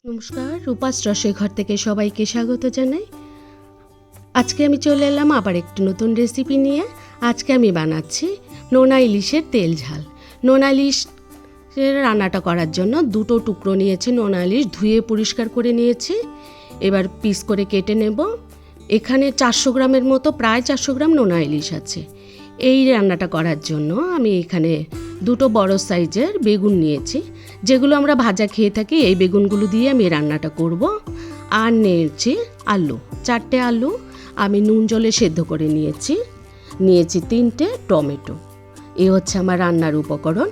নমস্কার, রূপাস রসেঘর থেকে সবাইকে স্বাগত জানাই। আজকে আমি চলে এলাম আবার একটি নতুন রেসিপি নিয়ে। আজকে আমি বানাচ্ছি নোনা ইলিশের তেল ঝাল। নোনা ইলিশের রান্নাটা করার জন্য দুটো টুকরো নিয়েছি নোনা ইলিশ, ধুয়ে পরিষ্কার করে নিয়েছি। এবার পিস করে কেটে নেব। এখানে 400 গ্রামের মতো, প্রায় 400 গ্রাম নোনা ইলিশ আছে। এই রান্নাটা করার জন্য আমি এখানে দুটো বড় সাইজের বেগুন নিয়েছি, যেগুলো আমরা ভাজা খেয়ে থাকি। এই বেগুনগুলো দিয়ে আমি রান্নাটা করব। আর নিয়েছি আলু, 4টে আলু আমি নুন জলে সেদ্ধ করে নিয়েছি। 3টে টমেটো। এই হচ্ছে আমার রান্নার উপকরণ।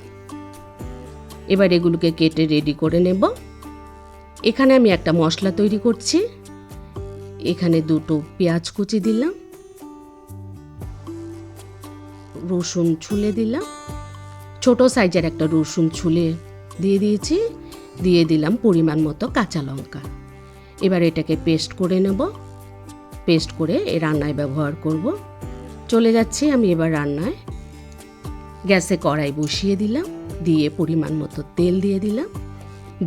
এবার এগুলোকে কেটে রেডি করে নেব। এখানে আমি একটা মশলা তৈরি করছি। এখানে দুটো পেঁয়াজ কুচি দিলাম, রসুন ছুলে দিলাম, ছোট সাইজের একটা রসুন ছুলে দিয়ে দিয়েছি, দিয়ে দিলাম পরিমাণ মতো কাঁচা লঙ্কা। এবার এটাকে পেস্ট করে নেব। পেস্ট করে এই রান্নায় ব্যবহার করব। চলে যাচ্ছি আমি এবার রান্নায়। গ্যাসে কড়াই বসিয়ে দিলাম, দিয়ে পরিমাণ মতো তেল দিয়ে দিলাম,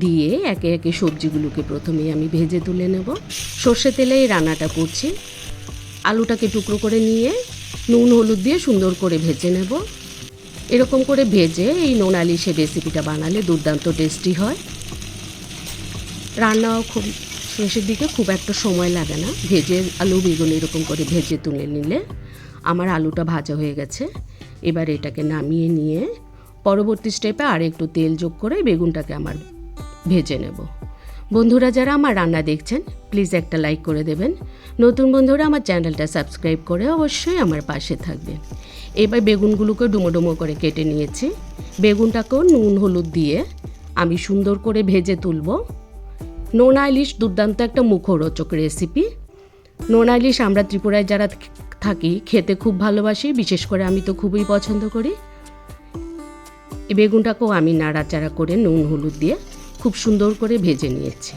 দিয়ে একে একে সবজিগুলোকে প্রথমেই আমি ভেজে তুলে নেব। সর্ষে তেলে এই রান্নাটা করছি। আলুটাকে টুকরো করে নিয়ে নুন হলুদ দিয়ে সুন্দর করে ভেজে নেব। এরকম করে ভেজে এই নোনা ইলিশের রেসিপিটা বানালে দুর্দান্ত টেস্টি হয়। রান্নাও খুব শেষের দিকে খুব একটা সময় লাগে না। ভেজে আলু বেগুন এরকম করে ভেজে তুলে নিলে আমার আলুটা ভাজা হয়ে গেছে। এবার এটাকে নামিয়ে নিয়ে পরবর্তী স্টেপে আর একটু তেল যোগ করে বেগুনটাকে আমার ভেজে নেব। বন্ধুরা যারা আমার রান্না দেখছেন, প্লিজ একটা লাইক করে দেবেন। নতুন বন্ধুরা আমার চ্যানেলটা সাবস্ক্রাইব করে অবশ্যই আমার পাশে থাকবেন। এবার বেগুনগুলোকে ডুমো ডুমো করে কেটে নিয়েছি। বেগুনটাকেও নুন হলুদ দিয়ে আমি সুন্দর করে ভেজে তুলব। নোনা ইলিশ দুর্দান্ত একটা মুখরোচক রেসিপি। নোনা ইলিশ আমরা ত্রিপুরায় যারা থাকি খেতে খুব ভালোবাসি, বিশেষ করে আমি তো খুবই পছন্দ করি। এই বেগুনটাকেও আমি নাড়াচাড়া করে নুন হলুদ দিয়ে খুব সুন্দর করে ভেজে নিয়েছি।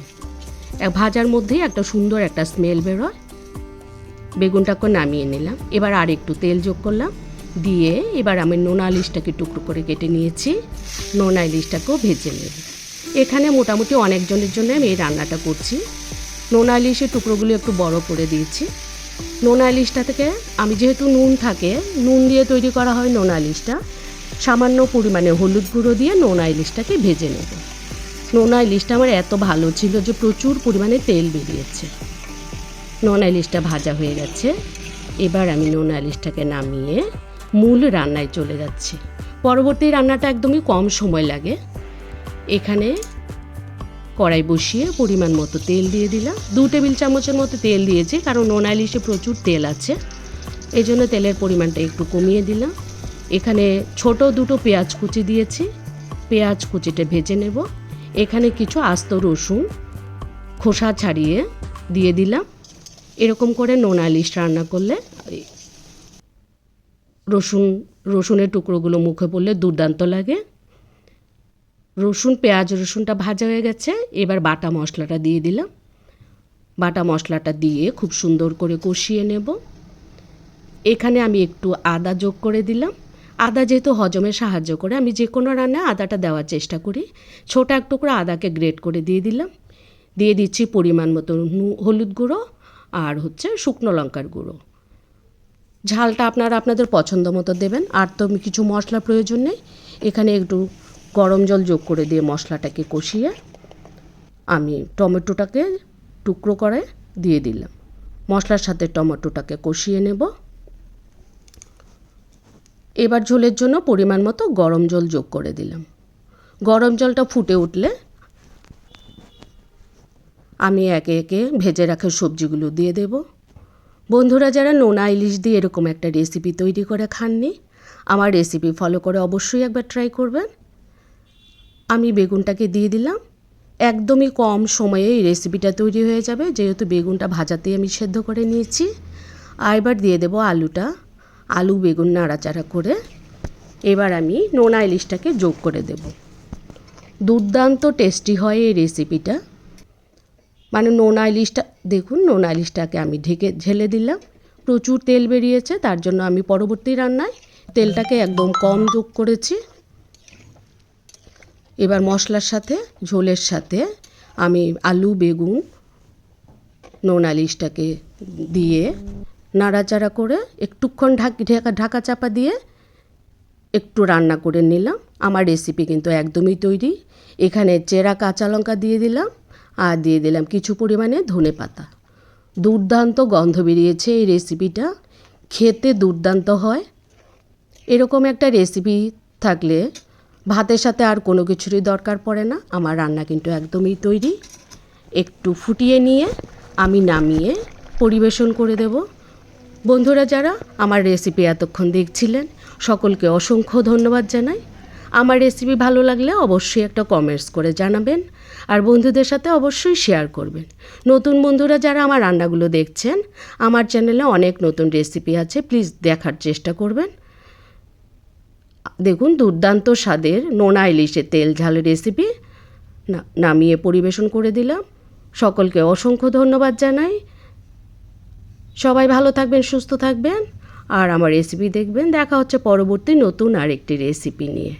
ভাজার মধ্যেই একটা সুন্দর একটা স্মেল বেরোয়। বেগুনটাকে নামিয়ে নিলাম। এবার আর একটু তেল যোগ করলাম, দিয়ে এবার আমি নোনা ইলিশটাকে টুকরো করে কেটে নিয়েছি। নোনা ইলিশটাকেও ভেজে নেব। এখানে মোটামুটি অনেকজনের জন্য আমি এই রান্নাটা করছি। নোনা ইলিশের টুকরোগুলো একটু বড় করে দিয়েছি। নোনা ইলিশটা থেকে আমি যেহেতু নুন থাকে, নুন দিয়ে তৈরি করা হয় নোনা ইলিশটা, সামান্য পরিমাণে হলুদ গুঁড়ো দিয়ে নোনা ইলিশটাকে ভেজে নেব। নোনা ইলিশটা আমার এত ভালো ছিল যে প্রচুর পরিমাণে তেল বেরিয়েছে। নোনা ইলিশটা ভাজা হয়ে গেছে। এবার আমি নোনা ইলিশটাকে নামিয়ে মূল রান্নায় চলে যাচ্ছি। পরবর্তী রান্নাটা একদমই কম সময় লাগে। এখানে কড়াই বসিয়ে পরিমাণ মতো তেল দিয়ে দিলাম। 2 টেবিল চামচের মতো তেল দিয়েছি, কারণ নোনা ইলিশে প্রচুর তেল আছে, এই জন্য তেলের পরিমাণটা একটু কমিয়ে দিলাম। এখানে ছোট দুটো পেঁয়াজ কুচি দিয়েছি। পেঁয়াজ কুচিটা ভেজে নেব। এখানে কিছু আস্ত রসুন খোসা ছাড়িয়ে দিয়ে দিলাম। এরকম করে নোনা ইলিশ রান্না করলে রসুনের টুকরোগুলো মুখে পড়লে দুর্দান্ত লাগে। পেঁয়াজ রসুনটা ভাজা হয়ে গেছে। এবার বাটা মশলাটা দিয়ে দিলাম। বাটা মশলাটা দিয়ে খুব সুন্দর করে কষিয়ে নেব। এখানে আমি একটু আদা যোগ করে দিলাম। আদা যেহেতু হজমে সাহায্য করে, আমি যে কোনো রান্নায় আদাটা দেওয়ার চেষ্টা করি। ছোট এক টুকরো আদাকে গ্রেট করে দিয়ে দিলাম। দিয়ে দিচ্ছি পরিমাণ মতো হলুদ গুঁড়ো আর শুকনো লঙ্কার গুঁড়ো। ঝালটা আপনারা আপনাদের পছন্দ মতো দেবেন। আর তো কিছু মশলা প্রয়োজন নেই। এখানে একটু গরম জল যোগ করে দিয়ে মশলাটাকে কষিয়ে আমি টমেটোটাকে টুকরো করে দিয়ে দিলাম। মশলার সাথে টমেটোটাকে কষিয়ে নেব। এবার ঝোলের জন্য পরিমাণ মতো গরম জল যোগ করে দিলাম। গরম জলটা ফুটে উঠলে আমি একে একে ভেজে রাখা সবজিগুলো দিয়ে দেব। বন্ধুরা যারা নোনা ইলিশ দিয়ে এরকম একটা রেসিপি তৈরি করে খাননি, আমার রেসিপি ফলো করে অবশ্যই একবার ট্রাই করবেন। আমি বেগুনটাকে দিয়ে দিলাম। একদমই কম সময়ে এই রেসিপিটা তৈরি হয়ে যাবে, যেহেতু বেগুনটা ভাজাতেই আমি সেদ্ধ করে নিয়েছি। আর এবার দিয়ে দেব আলুটা। আলু বেগুন নাড়াচাড়া করে এবার আমি নোনা ইলিশটাকে যোগ করে দেব। দুর্দান্ত টেস্টি হয় এই রেসিপিটা। মানে নোনা ইলিশটা দেখুন, নোনা ইলিশটাকে আমি ঢেলে দিলাম। প্রচুর তেল বেরিয়েছে, তার জন্য আমি পরবর্তী রান্নায় তেলটাকে একদম কম যোগ করেছি। এবার মশলার সাথে ঝোলের সাথে আমি আলু বেগুন নোনা ইলিশটাকে দিয়ে নাড়াচাড়া করে একটুক্ষণ ঢাকা চাপা দিয়ে একটু রান্না করে নিলাম। আমার রেসিপি কিন্তু একদমই তৈরি। এখানে চেরা কাঁচা লঙ্কা দিয়ে দিলাম আর দিয়ে দিলাম কিছু পরিমাণে ধনেপাতা। দুর্দান্ত গন্ধ বেরিয়েছে এই রেসিপিটা, খেতে দুর্দান্ত হয়। এরকম একটা রেসিপি থাকলে ভাতের সাথে আর কোনো কিছুরই দরকার পড়ে না। আমার রান্না কিন্তু একদমই তৈরি। একটু ফুটিয়ে নিয়ে আমি নামিয়ে পরিবেশন করে দেব। বন্ধুরা যারা আমার রেসিপি এতক্ষণ দেখছিলেন, সকলকে অসংখ্য ধন্যবাদ জানাই। আমার রেসিপি ভালো লাগলে অবশ্যই একটা কমেন্টস করে জানাবেন আর বন্ধুদের সাথে অবশ্যই শেয়ার করবেন। নতুন বন্ধুরা যারা আমার রান্নাগুলো দেখছেন, আমার চ্যানেলে অনেক নতুন রেসিপি আছে, প্লিজ দেখার চেষ্টা করবেন। দেখুন দুর্দান্ত স্বাদের নোনা ইলিশের তেল ঝাল রেসিপি নামিয়ে পরিবেশন করে দিলাম। সকলকে অসংখ্য ধন্যবাদ জানাই। সবাই ভালো থাকবেন, সুস্থ থাকবেন আর আমার রেসিপি দেখবেন। দেখা হচ্ছে পরবর্তী নতুন আরেকটি রেসিপি নিয়ে।